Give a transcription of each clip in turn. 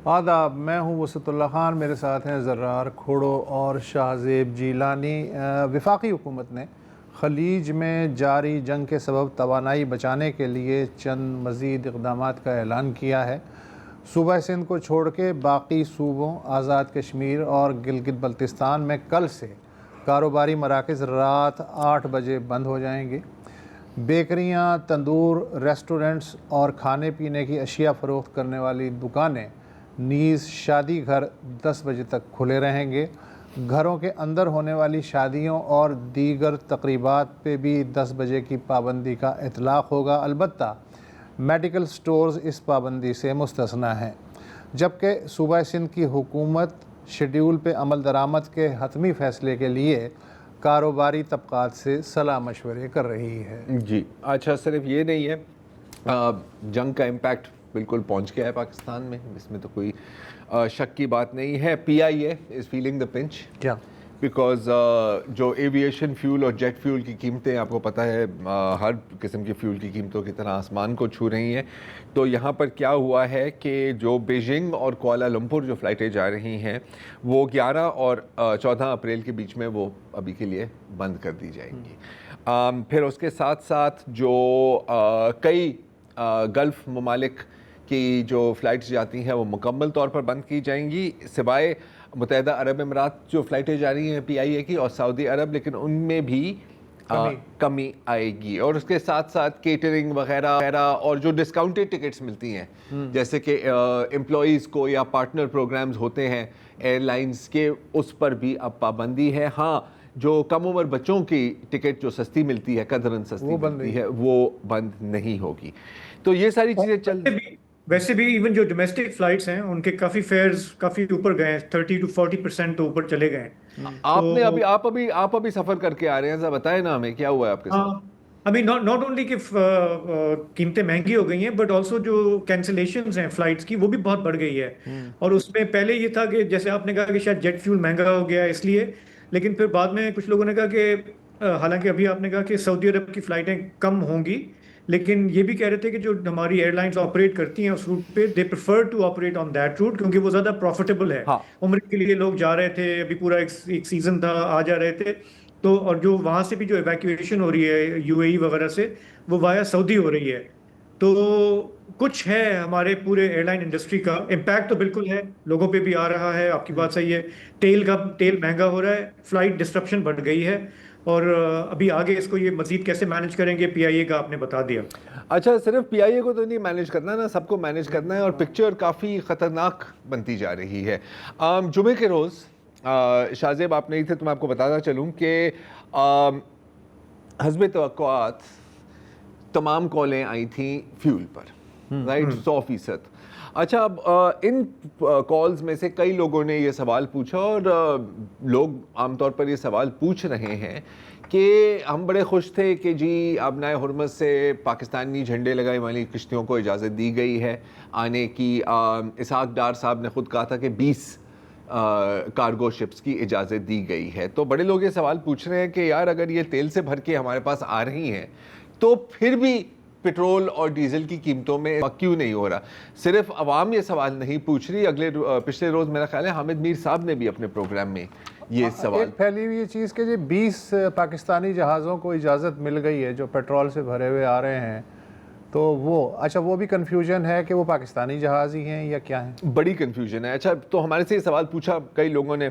آداب، میں ہوں وسعت اللہ خان، میرے ساتھ ہیں زرار کھوڑو اور شاہ زیب جیلانی۔ وفاقی حکومت نے خلیج میں جاری جنگ کے سبب توانائی بچانے کے لیے چند مزید اقدامات کا اعلان کیا ہے۔ صوبہ سندھ کو چھوڑ کے باقی صوبوں آزاد کشمیر اور گلگت بلتستان میں کل سے کاروباری مراکز رات 8 بجے بند ہو جائیں گے۔ بیکریاں، تندور، ریسٹورنٹس اور کھانے پینے کی اشیاء فروخت کرنے والی دکانیں نیز شادی گھر 10 بجے تک کھلے رہیں گے۔ گھروں کے اندر ہونے والی شادیوں اور دیگر تقریبات پہ بھی 10 بجے کی پابندی کا اطلاق ہوگا، البتہ میڈیکل سٹورز اس پابندی سے مستثنیٰ ہیں۔ جبکہ صوبہ سندھ کی حکومت شیڈول پہ عمل درآمد کے حتمی فیصلے کے لیے کاروباری طبقات سے صلاح مشورے کر رہی ہے۔ جی اچھا، صرف یہ نہیں ہے، جنگ کا امپیکٹ بالکل پہنچ گیا ہے پاکستان میں، اس میں تو کوئی شک کی بات نہیں ہے۔ پی آئی اے از فیلنگ دا پنچ، کیا بیکاز جو ایویشن فیول اور جیٹ فیول کی قیمتیں آپ کو پتہ ہے ہر قسم کے فیول کی قیمتوں کی طرح آسمان کو چھو رہی ہیں، تو یہاں پر کیا ہوا ہے کہ جو بیجنگ اور کوالالمپور جو فلائٹیں جا رہی ہیں وہ 11 اور 14 اپریل کے بیچ میں وہ ابھی کے لیے بند کر دی جائیں گی۔ پھر اس کے ساتھ ساتھ جو کئی گلف ممالک کی جو فلائٹس جاتی ہیں وہ مکمل طور پر بند کی جائیں گی، سوائے متحدہ عرب امارات جو فلائٹیں جاری ہیں پی آئی اے کی اور سعودی عرب، لیکن ان میں بھی کمی آئے گی۔ اور اس کے ساتھ ساتھ کیٹرنگ وغیرہ اور جو ڈسکاؤنٹڈ ٹکٹس ملتی ہیں جیسے کہ امپلائیز کو یا پارٹنر پروگرامز ہوتے ہیں ایئر لائنز کے، اس پر بھی اب پابندی ہے۔ ہاں، جو کم عمر بچوں کی ٹکٹ جو سستی ملتی ہے، قدرن سستی ملتی ہے، وہ بند نہیں ہوگی۔ تو یہ ساری چیزیں چل ویسے بھی ایون جو ڈومیسٹک فلائٹس ہیں ان کے کافی فیئرز کافی اوپر گئے ہیں، 30 to 40% تو اوپر چلے گئے ہیں۔ آپ ابھی سفر کر کے آ رہے ہیں، ذرا بتائیں نا ہمیں کیا ہوا ہے آپ کے ساتھ؟ ابھی ناٹ اونلی کہ قیمتیں مہنگی ہو گئی ہیں، بٹ آلسو جو کینسلیشنز ہیں فلائٹس کی وہ بھی بہت بڑھ گئی ہے۔ اور اس میں پہلے یہ تھا کہ جیسے آپ نے کہا کہ شاید جیٹ فیول مہنگا ہو گیا اس لیے، لیکن پھر بعد میں کچھ لوگوں نے کہا کہ حالانکہ ابھی آپ نے کہا کہ سعودی عرب کی فلائٹیں کم ہوں گی، لیکن یہ بھی کہہ رہے تھے کہ جو ہماری ایئر لائنس آپریٹ کرتی ہیں اس روٹ پہ، they prefer to operate on that route کیونکہ وہ زیادہ پروفیٹیبل ہے۔ عمرے کے لیے لوگ جا رہے تھے، ابھی پورا ایک سیزن تھا، آ جا رہے تھے، تو اور جو وہاں سے بھی جو ایویکویشن ہو رہی ہے یو اے ای وغیرہ سے، وہ وایا سعودی ہو رہی ہے۔ تو کچھ ہے ہمارے پورے ایئر لائن انڈسٹری کا امپیکٹ تو بالکل ہے، لوگوں پہ بھی آ رہا ہے۔ آپ کی بات صحیح ہے، تیل مہنگا ہو رہا ہے، فلائٹ ڈسٹرپشن بڑھ گئی ہے، اور ابھی آگے اس کو یہ مزید کیسے مینیج کریں گے پی آئی اے کا آپ نے بتا دیا۔ اچھا، صرف پی آئی اے کو تو نہیں مینیج کرنا نا، سب کو مینیج کرنا ہے، اور پکچر کافی خطرناک بنتی جا رہی ہے۔ جمعے کے روز شاہ زیب آپ نہیں تھے تو میں آپ کو بتاتا چلوں کہ حسب توقعات تمام کالیں آئی تھیں فیول پر، رائٹ، 100%۔ اچھا، اب ان کالز میں سے کئی لوگوں نے یہ سوال پوچھا، اور لوگ عام طور پر یہ سوال پوچھ رہے ہیں کہ ہم بڑے خوش تھے کہ جی آبنائے حرمت سے پاکستانی جھنڈے لگائی والی کشتیوں کو اجازت دی گئی ہے آنے کی۔ اسحاق ڈار صاحب نے خود کہا تھا کہ 20 کارگو شپس کی اجازت دی گئی ہے۔ تو بڑے لوگ یہ سوال پوچھ رہے ہیں کہ یار اگر یہ تیل سے بھر کے ہمارے پاس آ رہی ہیں تو پھر بھی پیٹرول اور ڈیزل کی قیمتوں میں کیوں نہیں ہو رہا؟ صرف عوام یہ سوال نہیں پوچھ رہی، پچھلے روز میرا خیال ہے حامد میر صاحب نے بھی اپنے پروگرام میں یہ سوال، ایک پھیلی ہوئی یہ چیز کہ 20 پاکستانی جہازوں کو اجازت مل گئی ہے جو پیٹرول سے بھرے ہوئے آ رہے ہیں، تو وہ بھی کنفیوژن ہے کہ وہ پاکستانی جہاز ہی ہیں یا کیا ہیں؟ بڑی کنفیوژن ہے۔ اچھا، تو ہمارے سے یہ سوال پوچھا کئی لوگوں نے،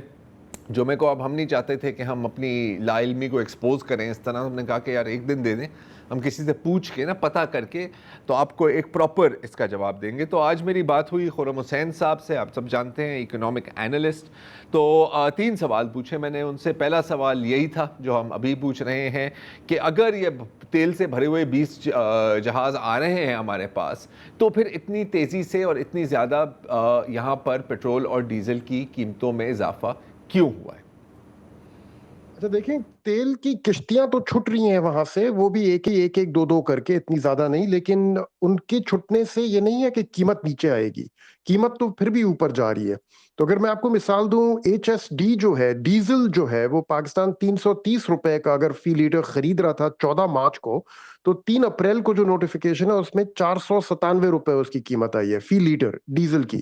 جمعے کو اب ہم نہیں چاہتے تھے کہ ہم اپنی لا علمی کو ایکسپوز کریں اس طرح، ہم نے کہا کہ یار ایک دن دے دیں، ہم کسی سے پوچھ کے نا پتہ کر کے تو آپ کو ایک پراپر اس کا جواب دیں گے۔ تو آج میری بات ہوئی خرم حسین صاحب سے، آپ سب جانتے ہیں اکنامک اینالسٹ، تو 3 سوال پوچھے میں نے ان سے۔ پہلا سوال یہی تھا جو ہم ابھی پوچھ رہے ہیں کہ اگر یہ تیل سے بھرے ہوئے 20 جہاز آ رہے ہیں ہمارے پاس، تو پھر اتنی تیزی سے اور اتنی زیادہ یہاں پر پیٹرول اور ڈیزل کی قیمتوں میں اضافہ کیوں ہوا ہے؟ اچھا دیکھیں، تیل کی کشتیاں تو چھٹ رہی ہیں وہاں سے، وہ بھی ایک دو کر کے، اتنی زیادہ نہیں، لیکن ان کے چھٹنے سے یہ نہیں ہے کہ قیمت نیچے آئے گی، قیمت تو پھر بھی اوپر جا رہی ہے۔ تو اگر میں آپ کو مثال دوں، ایچ ایس ڈی جو ہے، ڈیزل جو ہے، وہ پاکستان 330 روپے کا اگر فی لیٹر خرید رہا تھا 14 مارچ کو، تو 3 اپریل کو جو نوٹیفیکیشن ہے اس میں 497 روپے اس کی قیمت آئی ہے فی لیٹر ڈیزل کی۔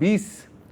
20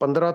15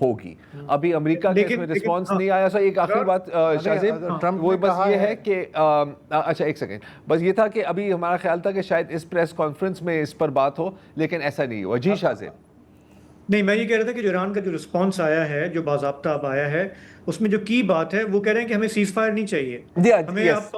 ہوگی. ابھی امریکہ کے اس میں رسپانس نہیں آیا. سو ایک آخری بات شاہزیب, ٹرمپ وہ نے بس کہا یہ ہے ہے کہ اچھا ایک سیکنڈ, بس یہ تھا کہ ابھی ہمارا خیال تھا کہ شاید اس پریس کانفرنس میں اس پر بات ہو, لیکن ایسا نہیں ہوا. جی شاہزیب. نہیں, میں یہ کہہ رہا تھا کہ جو ایران کا جو رسپانس آیا ہے, جو باضابطہ اب آیا ہے, اس میں جو کی بات ہے وہ کہہ رہے ہیں کہ ہمیں سیز فائر نہیں چاہیے, ہمیں آپ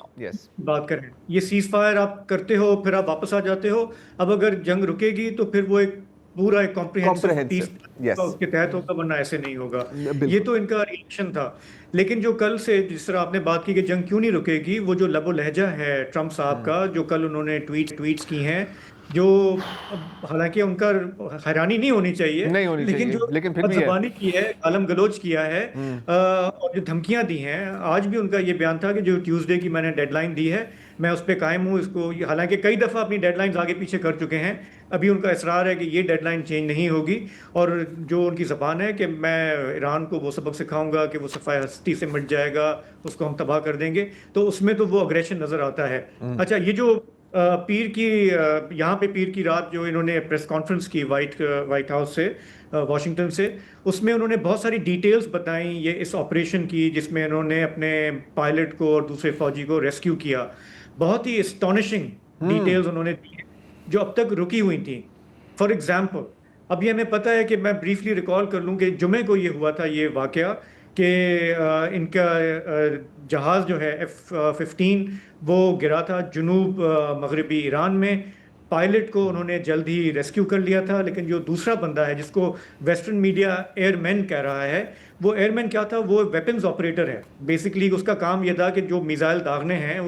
بات کریں, یہ سیز فائر آپ کرتے ہو پھر آپ واپس آ جاتے ہو, اب اگر جنگ رکے گی تو پھر وہ ایک پورا ایک کمپریہنسو پیس اس کے تحت ہوگا, ورنہ ایسے نہیں ہوگا. یہ تو ان کا ریئیکشن تھا. لیکن جو کل سے جس طرح آپ نے بات کی کہ جنگ کیوں نہیں رکے گی, وہ جو لب و لہجہ ہے ٹرمپ صاحب کا, جو کل انہوں نے ٹویٹس کی ہیں, جو حالانکہ ان کا حیرانی نہیں ہونی چاہیے, لیکن جو زبانی کی ہے, عالم گلوچ کیا ہے, اور جو دھمکیاں دی ہیں, آج بھی ان کا یہ بیان تھا کہ جو ٹیوزڈے کی میں نے ڈیڈ لائن دی ہے میں اس پہ قائم ہوں. اس کو حالانکہ کئی دفعہ اپنی ڈیڈ لائنز آگے پیچھے کر چکے ہیں, ابھی ان کا اصرار ہے کہ یہ ڈیڈ لائن چینج نہیں ہوگی, اور جو ان کی زبان ہے کہ میں ایران کو وہ سبق سکھاؤں گا کہ وہ صفحہ ہستی سے مٹ جائے گا, اس کو ہم تباہ کر دیں گے, تو اس میں تو وہ اگریشن نظر آتا ہے. اچھا, یہ جو پیر کی یہاں پہ پیر کی رات جو انہوں نے پریس کانفرنس کی وائٹ ہاؤس سے, واشنگٹن سے, اس میں انہوں نے بہت ساری ڈیٹیلز بتائیں یہ اس آپریشن کی, جس میں انہوں نے اپنے پائلٹ کو اور دوسرے فوجی کو ریسکیو کیا. بہت ہی اسٹانشنگ ڈیٹیلز انہوں نے دی جو اب تک رکی ہوئی تھیں. فار ایگزامپل, اب یہ ہمیں پتہ ہے کہ میں بریفلی ریکال کر لوں کہ جمعے کو یہ ہوا تھا یہ واقعہ کہ ان کا جہاز جو ہے F-15 وہ گرا تھا جنوب مغربی ایران میں. پائلٹ کو انہوں نے جلد ہی ریسکیو کر لیا تھا, لیکن جو دوسرا بندہ ہے جس کو ویسٹرن میڈیا ایئر مین کہہ رہا ہے, وہ ایئر مین کیا تھا, وہ ویپنز آپریٹر ہے. بیسکلی اس کا کام یہ تھا کہ جو میزائل داغنے ہیں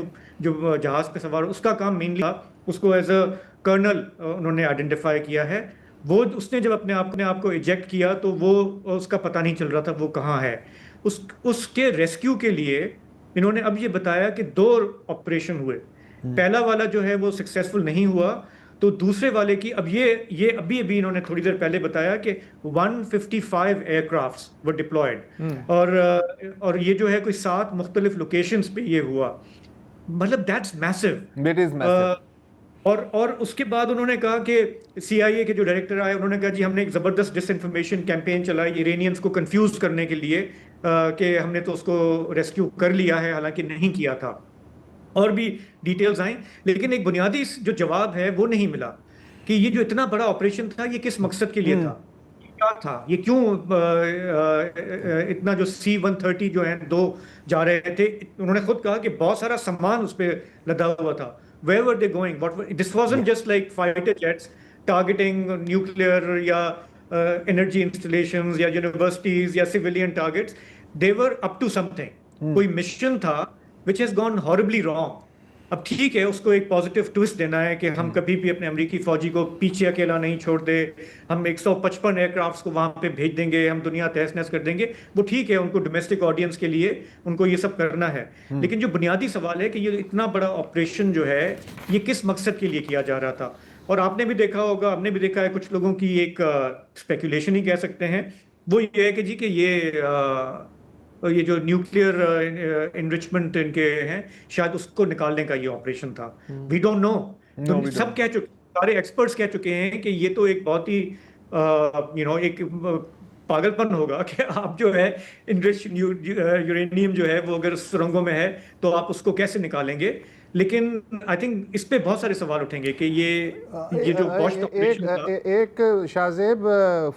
جو جہاز پہ سوار, اس کا کام مینلی تھا. اس کو ایز اے کرنل انہوں نے آئیڈینٹیفائی کیا ہے. وہ اس نے جب اپنے آپ کو ایجیکٹ کیا تو وہ اس کا پتہ نہیں چل رہا تھا وہ کہاں ہے. اس کے ریسکیو کے لیے انہوں نے اب یہ بتایا کہ 2 آپریشن ہوئے. پہلا والا جو ہے وہ سکسیسفل نہیں ہوا, تو دوسرے والے کی اب یہ ابھی انہوں نے تھوڑی دیر پہلے بتایا کہ 155 ایئر کرافٹس ور ڈپلائڈ, اور یہ جو ہے کوئی 7 مختلف لوکیشنز پہ یہ ہوا. مطلب دیٹس میسو. اور اس کے بعد انہوں نے کہا کہ CIA کے جو ڈائریکٹر آئے, انہوں نے کہا جی ہم نے ایک زبردست ڈس انفارمیشن کیمپین چلائی ایرانیئنس کو کنفیوز کرنے کے لیے کہ ہم نے تو اس کو ریسکیو کر لیا ہے, حالانکہ نہیں کیا تھا. اور بھی ڈیٹیلز آئیں, لیکن ایک بنیادی جو جواب ہے وہ نہیں ملا کہ یہ جو اتنا بڑا آپریشن تھا یہ کس مقصد کے لیے تھا, کیا تھا, یہ کیوں اتنا جو C-130 جو ہیں 2 جا رہے تھے. انہوں نے خود کہا کہ بہت سارا سامان اس پہ لدا ہوا تھا. Where were they going? This wasn't just like fighter jets targeting nuclear یا energy installations یا universities یا civilian targets. They were up to something. کوئی مشن تھا which has gone horribly wrong. اب ٹھیک ہے, اس کو ایک پازیٹیو ٹوسٹ دینا ہے کہ ہم کبھی بھی اپنے امریکی فوجی کو پیچھے اکیلا نہیں چھوڑ دے, ہم 155 ایئر کرافٹس کو وہاں پہ بھیج دیں گے, ہم دنیا تہس نہس کر دیں گے. وہ ٹھیک ہے, ان کو ڈومیسٹک آڈینس کے لیے ان کو یہ سب کرنا ہے, لیکن جو بنیادی سوال ہے کہ یہ اتنا بڑا آپریشن جو ہے یہ کس مقصد کے لیے کیا جا رہا تھا. اور آپ نے بھی دیکھا ہوگا, ہم نے بھی دیکھا ہے, کچھ لوگوں کی ایک اسپیکولیشن ہی کہہ سکتے ہیں, وہ یہ ہے کہ جی کہ یہ جو نیوکلیئر انرچمنٹ ان کے ہیں شاید اس کو نکالنے کا یہ آپریشن تھا. وی ڈونٹ نو. سب کہہ چکے, سارے ایکسپرٹس کہہ چکے ہیں کہ یہ تو ایک بہت ہی ایک پاگل پن ہوگا کہ آپ جو ہے انرچ یورینیم جو ہے وہ اگر سرنگوں میں ہے تو آپ اس کو کیسے نکالیں گے. لیکن آئی تھنک اس پہ بہت سارے سوال اٹھیں گے کہ یہ جو ایک شاہزیب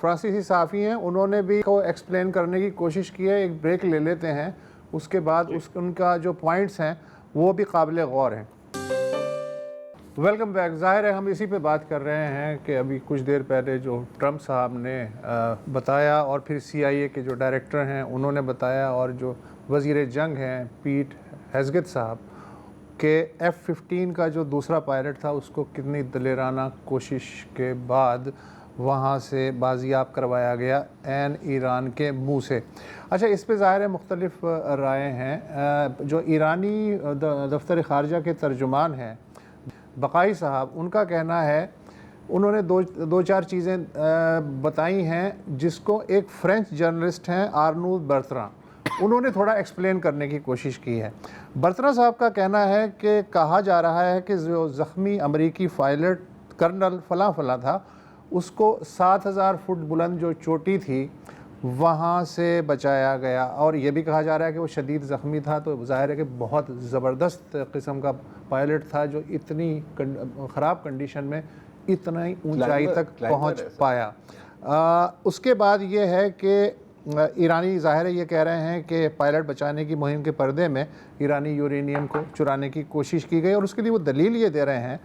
فرانسیسی صحافی ہیں, انہوں نے بھی کو ایکسپلین کرنے کی کوشش کی ہے. ایک بریک لے لیتے ہیں, اس کے بعد ان کا جو پوائنٹس ہیں وہ بھی قابل غور ہیں. Welcome back. ظاہر ہے ہم اسی پہ بات کر رہے ہیں کہ ابھی کچھ دیر پہلے جو ٹرمپ صاحب نے بتایا, اور پھر CIA کے جو ڈائریکٹر ہیں انہوں نے بتایا, اور جو وزیر جنگ ہیں پیٹ ہیگسیت صاحب, کہ F-15 کا جو دوسرا پائلٹ تھا اس کو کتنی دلیرانہ کوشش کے بعد وہاں سے بازیاب کروایا گیا عین ایران کے منہ سے. اچھا, اس پہ ظاہر ہے مختلف رائے ہیں. جو ایرانی دفتر خارجہ کے ترجمان ہیں بقائی صاحب, ان کا کہنا ہے, انہوں نے دو چار چیزیں بتائی ہیں جس کو ایک فرینچ جرنلسٹ ہیں آرنو برتراں, انہوں نے تھوڑا ایکسپلین کرنے کی کوشش کی ہے. برتراں صاحب کا کہنا ہے کہ کہا جا رہا ہے کہ جو زخمی امریکی پائلٹ کرنل فلاں تھا, اس کو 7000 فٹ بلند جو چوٹی تھی وہاں سے بچایا گیا، اور یہ بھی کہا جا رہا ہے کہ وہ شدید زخمی تھا، تو ظاہر ہے کہ بہت زبردست قسم کا پائلٹ تھا جو اتنی خراب کنڈیشن میں اتنی اونچائی تک پہنچ پایا۔ اس کے بعد یہ ہے کہ ایرانی ظاہر ہے یہ کہہ رہے ہیں کہ پائلٹ بچانے کی مہم کے پردے میں ایرانی یورینیم کو چرانے کی کوشش کی گئی، اور اس کے لیے وہ دلیل یہ دے رہے ہیں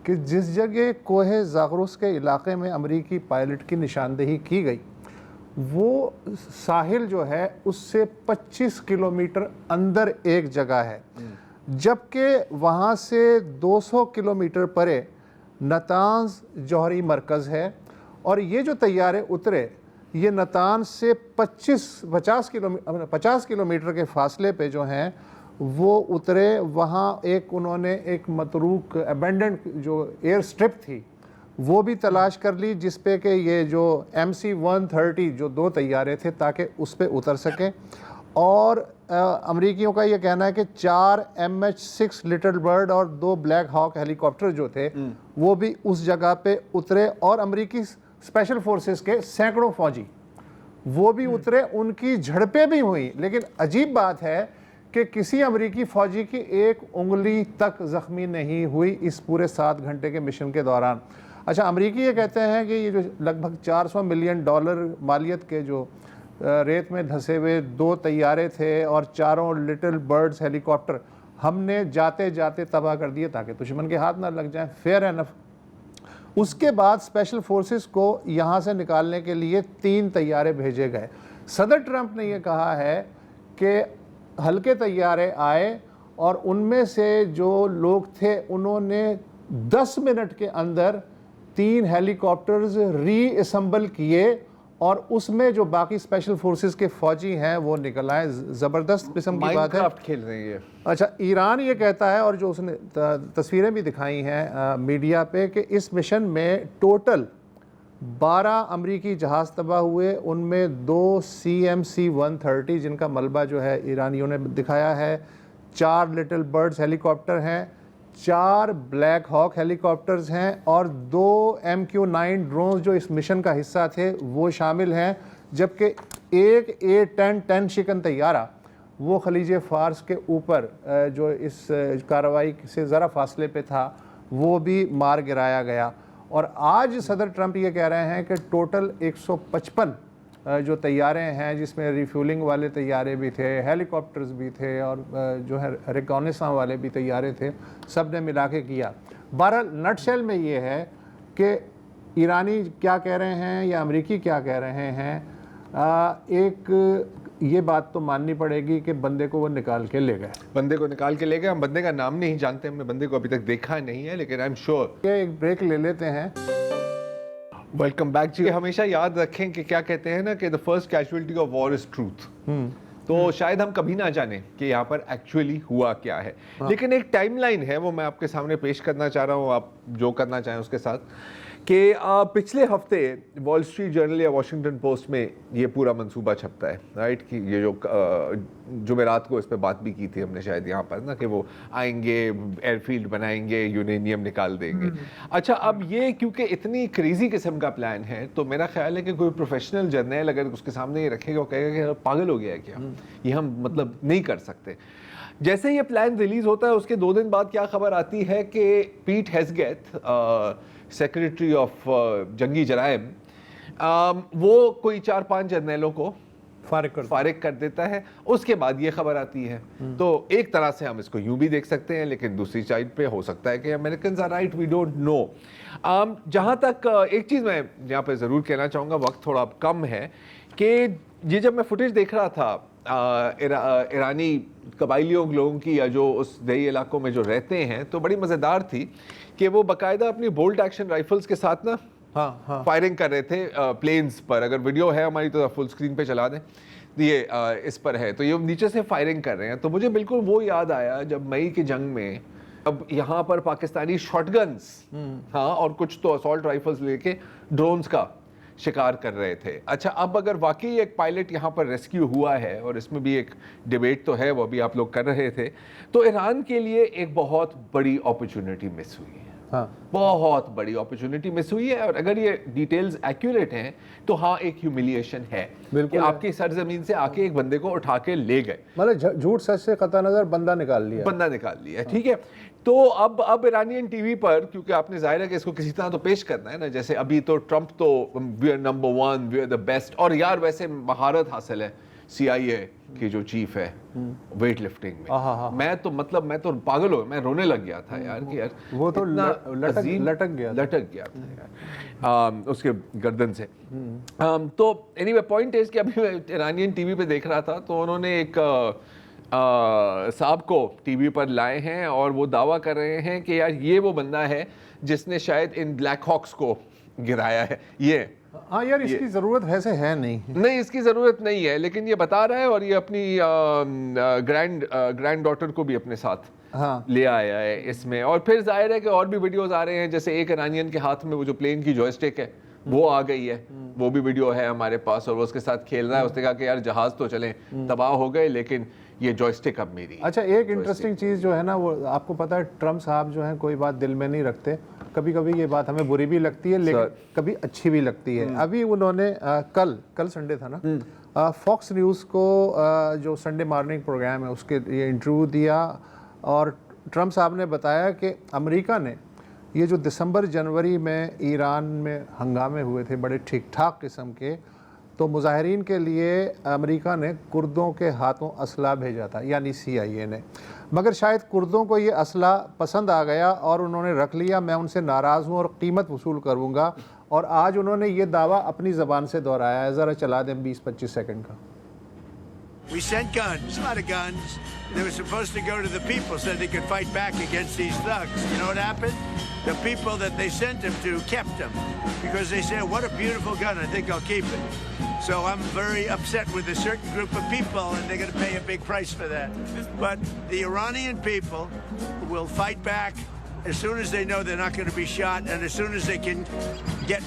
کہ جس جگہ کوہ زاغرس کے علاقے میں امریکی پائلٹ کی نشاندہی کی گئی وہ ساحل جو ہے اس سے 25 کلومیٹر اندر ایک جگہ ہے، جبکہ وہاں سے 200 کلومیٹر پرے نتانز جوہری مرکز ہے، اور یہ جو طیارے اترے یہ نتانز سے 50 کلومیٹر کے فاصلے پہ جو ہیں وہ اترے۔ وہاں انہوں نے ایک متروک ابینڈنڈ جو ایئر سٹرپ تھی وہ بھی تلاش کر لی، جس پہ کہ یہ جو MC-130 جو 2 طیارے تھے تاکہ اس پہ اتر سکیں، اور امریکیوں کا یہ کہنا ہے کہ 4 MH-6 لٹل برڈ اور 2 بلیک ہاک ہیلی کاپٹر جو تھے وہ بھی اس جگہ پہ اترے، اور امریکی اسپیشل فورسز کے سینکڑوں فوجی وہ بھی اترے، ان کی جھڑپیں بھی ہوئیں، لیکن عجیب بات ہے کہ کسی امریکی فوجی کی ایک انگلی تک زخمی نہیں ہوئی اس پورے 7 گھنٹے کے مشن کے دوران۔ اچھا، امریکی یہ کہتے ہیں کہ یہ جو لگ بھگ $400 ملین مالیت کے جو ریت میں دھسے ہوئے 2 طیارے تھے اور 4 لٹل برڈز ہیلی کاپٹر ہم نے جاتے جاتے تباہ کر دیے تاکہ دشمن کے ہاتھ نہ لگ جائیں، فیئر انف۔ اس کے بعد اسپیشل فورسز کو یہاں سے نکالنے کے لیے 3 طیارے بھیجے گئے۔ صدر ٹرمپ نے یہ کہا ہے کہ ہلکے طیارے آئے اور ان میں سے جو لوگ تھے انہوں نے 10 منٹ کے اندر 3 ہیلی کاپٹرز ری اسمبل کیے، اور اس میں جو باقی اسپیشل فورسز کے فوجی ہیں وہ نکل آئے۔ زبردست قسم کی بات ہے، کھیل رہی ہے۔ اچھا، ایران یہ کہتا ہے، اور جو اس نے تصویریں بھی دکھائی ہیں میڈیا پہ، کہ اس مشن میں ٹوٹل 12 امریکی جہاز تباہ ہوئے، ان میں 2 CMC-130 جن کا ملبہ جو ہے ایرانیوں نے دکھایا ہے، 4 لٹل برڈز ہیلی کاپٹر ہیں، 4 بلیک ہاک ہیلی کاپٹرز ہیں، اور 2 MQ-9 ڈرونز جو اس مشن کا حصہ تھے وہ شامل ہیں، جبکہ ایک A-10 شکن طیارہ وہ خلیج فارس کے اوپر جو اس کارروائی سے ذرا فاصلے پہ تھا وہ بھی مار گرایا گیا۔ اور آج صدر ٹرمپ یہ کہہ رہے ہیں کہ ٹوٹل 155 جو طیارے ہیں، جس میں ریفیولنگ والے طیارے بھی تھے، ہیلی کاپٹرز بھی تھے، اور جو ہے ریکانیساں والے بھی طیارے تھے، سب نے ملا کے کیا۔ بہرحال نٹ شیل میں یہ ہے کہ ایرانی کیا کہہ رہے ہیں یا امریکی کیا کہہ رہے ہیں، ایک یہ بات تو ماننی پڑے گی کہ بندے کو وہ نکال کے لے گئے، ہم بندے کا نام نہیں جانتے، ہم نے بندے کو ابھی تک دیکھا نہیں ہے، لیکن I'm sure۔ ایک بریک لے لیتے ہیں۔ ویلکم بیک جی۔ ہمیشہ یاد رکھیں کہ کیا کہتے ہیں نا کہ the first casualty of war is truth۔ تو شاید ہم کبھی نہ جانیں کہ یہاں پر ایکچولی ہوا کیا ہے، لیکن ایک ٹائم لائن ہے وہ میں آپ کے سامنے پیش کرنا چاہ رہا ہوں، آپ جو کرنا چاہیں اس کے ساتھ، کہ پچھلے ہفتے وال اسٹریٹ جرنل یا واشنگٹن پوسٹ میں یہ پورا منصوبہ چھپتا ہے، رائٹ، کہ یہ جو جمعرات کو اس پہ بات بھی کی تھی ہم نے شاید یہاں پر نا، کہ وہ آئیں گے، ایئر فیلڈ بنائیں گے، یورینیم نکال دیں گے۔ اچھا، اب یہ کیونکہ اتنی کریزی قسم کا پلان ہے تو میرا خیال ہے کہ کوئی پروفیشنل جرنل اگر اس کے سامنے یہ رکھے گا وہ کہے گا کہ پاگل ہو گیا ہے کیا، یہ ہم مطلب نہیں کر سکتے۔ جیسے یہ پلان ریلیز ہوتا ہے اس کے 2 دن بعد کیا خبر آتی ہے کہ پیٹ ہیزگیتھ، سیکریٹری آف جنگی جرائم، وہ کوئی 4-5 جرنیلوں کو فارغ کر دیتا ہے۔ اس کے بعد یہ خبر آتی ہے، تو ایک طرح سے ہم اس کو یوں بھی دیکھ سکتے ہیں، لیکن دوسری سائڈ پہ ہو سکتا ہے کہ Americans are right, we don't know. جہاں تک ایک چیز میں یہاں پہ ضرور کہنا چاہوں گا، وقت تھوڑا کم ہے، کہ یہ جب میں فوٹیج دیکھ رہا تھا ایرانی قبائلیوں لوگوں کی یا جو اس دیہی علاقوں میں جو رہتے ہیں، تو بڑی مزیدار تھی کہ وہ باقاعدہ اپنی بولٹ ایکشن رائفلز کے ساتھ نا فائرنگ کر رہے تھے پلینز پر۔ اگر ویڈیو ہے ہماری تو فل اسکرین پہ چلا دیں، یہ اس پر ہے، تو یہ نیچے سے فائرنگ کر رہے ہیں۔ تو مجھے بالکل وہ یاد آیا جب مئی کی جنگ میں اب یہاں پر پاکستانی شاٹ گنز اور کچھ تو اسالٹ رائفلز لے کے ڈرونز کا شکار کر رہے تھے۔ اچھا، اب اگر واقعی ایک پائلٹ یہاں پر ریسکیو ہوا ہے، اور اس میں بھی ایک ڈیبیٹ تو ہے، وہ بھی آپ لوگ کر رہے تھے، تو ایران کے لیے ایک بہت بڑی اپرچونٹی مس ہوئی ہے۔ ہاں بہت بڑی اپرچونٹی مس ہوئی ہے. اور اگر یہ ڈیٹیلز ایکوریٹ ہیں تو ہاں ایک ہیوملیشن ہے کہ آپ کی سرزمین سے آ کے ایک بندے کو اٹھا کے لے گئے, مطلب جھوٹ سچ سے قطع نظر بندہ نکال لیا. ٹھیک ہے. تو اب ایرانین ٹی وی پر, کیونکہ آپ نے ظاہر ہے کہ اس کو کسی طرح تو پیش کرنا ہے نا, جیسے ابھی تو ٹرمپ تو we are number 1, we are the best, اور یار ویسے مہارت حاصل ہے CIA کی جو چیف ہے ویٹ لفٹنگ میں. میں تو پاگل ہو, میں رونے لگ گیا تھا یار کہ یار وہ تو لٹک گیا تھا یار اس کے گردن سے. تو اینی وے پوائنٹ از کہ ابھی میں ایرانین ٹی وی پہ دیکھ رہا تھا تو انہوں نے ایک صاحب کو ٹی وی پر لائے ہیں اور وہ دعویٰ کر رہے ہیں کہ یار یہ وہ بندہ ہے جس نے شاید ان بلیک ہاکس کو گرایا ہے. یہ ہاں یار اس کی ضرورت ویسے ہے نہیں, اس کی ضرورت نہیں ہے, لیکن یہ بتا رہا ہے اور یہ اپنی گرینڈ ڈاٹر کو بھی اپنے ساتھ لے آیا ہے اس میں. اور پھر ظاہر ہے کہ اور بھی ویڈیوز آ رہے ہیں, جیسے ایک ایرانین کے ہاتھ میں وہ جو پلین کی جوائے اسٹک ہے وہ آ گئی ہے, وہ بھی ویڈیو ہے ہمارے پاس, اور وہ اس کے ساتھ کھیل رہا ہے. اس نے کہا کہ یار جہاز تو چلیں تباہ ہو گئے لیکن یہ جوائے اسٹک اب میری. اچھا ایک انٹرسٹنگ چیز جو ہے نا, وہ آپ کو پتا ہے ٹرمپ صاحب جو ہیں کوئی بات دل میں نہیں رکھتے. کبھی کبھی یہ بات ہمیں بری بھی لگتی ہے لیکن کبھی اچھی بھی لگتی ہے. ابھی انہوں نے کل سنڈے تھا نا, فاکس نیوز کو جو سنڈے مارننگ پروگرام ہے اس کے یہ انٹرویو دیا, اور ٹرمپ صاحب نے بتایا کہ امریکہ نے یہ جو دسمبر جنوری میں ایران میں ہنگامے ہوئے تھے بڑے ٹھیک ٹھاک قسم کے, تو مظاہرین کے لیے امریکہ نے کردوں کے ہاتھوں اسلحہ بھیجا تھا, یعنی CIA نے. مگر شاید کردوں کو یہ اسلحہ پسند آ گیا اور انہوں نے رکھ لیا, میں ان سے ناراض ہوں اور قیمت وصول کروں گا. اور آج انہوں نے یہ دعویٰ اپنی زبان سے دہرایا ہے. ذرا چلا دیں 20-25 سیکنڈ کا. We sent guns, a lot of guns. They were supposed to go to the people so they could fight back against these thugs. You know what happened? The people that they sent them to kept them because they said, what a beautiful gun, I think I'll keep it. So I'm very upset with a certain group of people and they're going to pay a big price for that. But the Iranian people will fight back as soon as they know they're not going to be shot and as soon as they can get...